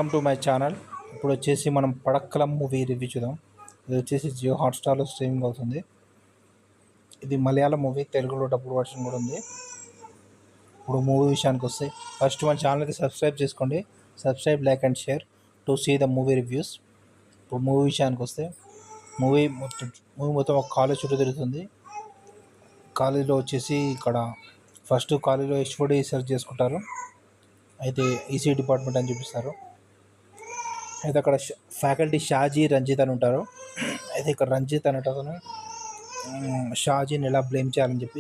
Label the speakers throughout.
Speaker 1: Welcome to my channel. ఇప్పుడు వచ్చేసి మనం పడక్కలం మూవీ రివ్యూ చూద్దాం. ఇది వచ్చేసి జియో హాట్స్టార్లో స్ట్రీమింగ్ అవుతుంది. ఇది మలయాళం మూవీ, తెలుగులో డబ్బుడ్ వర్షన్ కూడా ఉంది. ఇప్పుడు మూవీ విషయానికి వస్తే ఫస్ట్ మన ఛానల్కి సబ్స్క్రైబ్ చేసుకోండి. Subscribe, like and share to see the movie reviews. ఇప్పుడు మూవీ విషయానికి వస్తే మూవీ మొత్తం ఒక కాలేజ్ చుట్టూ తిరుగుతుంది. కాలేజీలో వచ్చేసి ఇక్కడ ఫస్ట్ కాలేజీలో హెచ్ఓడి సెర్చ్ చేసుకుంటారు. అయితే ఈసీ డిపార్ట్మెంట్ అని చూపిస్తారు. అయితే అక్కడ ఫ్యాకల్టీ షాజీ, రంజిత్ అని ఉంటారు. అయితే ఇక్కడ రంజిత్ అనేటతను షాజీని ఎలా బ్లేమ్ చేయాలని చెప్పి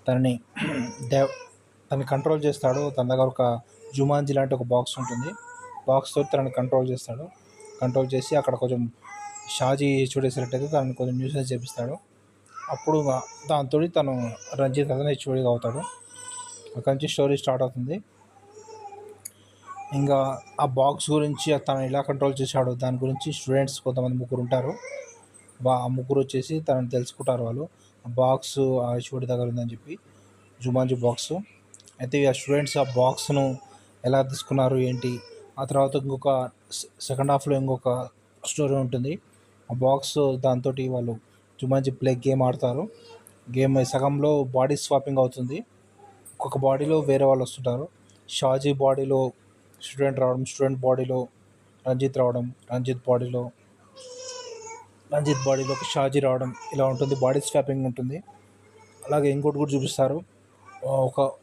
Speaker 1: తనని కంట్రోల్ చేస్తాడు. తన దగ్గర ఒక జుమాన్జీ లాంటి ఒక బాక్స్ ఉంటుంది. బాక్స్తో తనని కంట్రోల్ చేస్తాడు. కంట్రోల్ చేసి అక్కడ కొంచెం షాజీ హెచ్ఓడి సెలెక్ట్ అయితే తనని కొంచెం న్యూసెన్స్ చేపిస్తాడు. అప్పుడు దాంతో తను రంజిత్ అతను హెచ్ఓడిగా అవుతాడు. అక్కడి నుంచి స్టోరీ స్టార్ట్ అవుతుంది. ఇంకా ఆ బాక్స్ గురించి తను ఎలా కంట్రోల్ చేశాడో దాని గురించి స్టూడెంట్స్ కొంతమంది ముగ్గురు ఉంటారు. ఆ ముగ్గురు వచ్చేసి తనని తెలుసుకుంటారు. వాళ్ళు ఆ బాక్స్ ఆ హెచ్ఓడి దగ్గర ఉందని చెప్పి, జుమాన్జీ బాక్స్. అయితే ఆ స్టూడెంట్స్ ఆ బాక్స్ను ఎలా తీసుకున్నారు ఏంటి, ఆ తర్వాత ఇంకొక సెకండ్ హాఫ్లో ఇంకొక స్టోరీ ఉంటుంది. ఆ బాక్స్ దాంతో వాళ్ళు జుమాన్జీ గేమ్ ఆడతారు. గేమ్ సగంలో బాడీ స్వాపింగ్ అవుతుంది. ఒక్కొక్క బాడీలో వేరే వాళ్ళు వస్తుంటారు. షాజీ బాడీలో స్టూడెంట్ రావడం, స్టూడెంట్ బాడీలో రంజిత్ రావడం, రంజిత్ బాడీలోకి షాజీ రావడం, ఇలా ఉంటుంది. బాడీ స్వాపింగ్ ఉంటుంది. అలాగే ఇంకోటి కూడా చూపిస్తారు.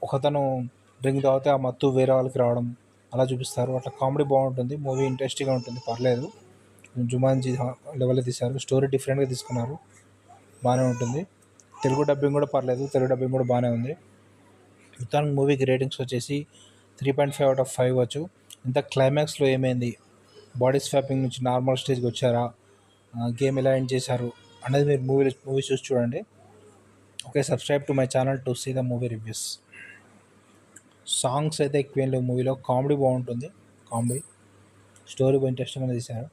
Speaker 1: ఒకతను డ్రింక్ తాగితే ఆ మత్తు వేరే వాళ్ళకి రావడం, అలా చూపిస్తారు. అట్లా కామెడీ బాగుంటుంది. మూవీ ఇంట్రెస్టింగ్గా ఉంటుంది, పర్లేదు. జుమాన్జీ లెవెల్లో తీశారు. స్టోరీ డిఫరెంట్గా తీసుకున్నారు, బాగానే ఉంటుంది. తెలుగు డబ్బింగ్ కూడా పర్లేదు, తెలుగు డబ్బింగ్ కూడా బాగానే ఉంది. మొత్తానికి మూవీకి రేటింగ్స్ వచ్చేసి 3.5/5 ఇవ్వచ్చు. ఇంత క్లైమాక్స్లో ఏమైంది, బాడీ స్వాపింగ్ నుంచి నార్మల్ స్టేజ్కి వచ్చారా, గేమ్ ఎలా ఎండ్ చేశారు అనేది మీరు మూవీ చూసి చూడండి. Okay, subscribe to my channel to see the movie reviews. Songs అయితే ఎక్కువ ఏం లేవు మూవీలో. కామెడీ బాగుంటుంది. కామెడీ స్టోరీ బాగా ఇంట్రెస్టింగ్గా తీశారు.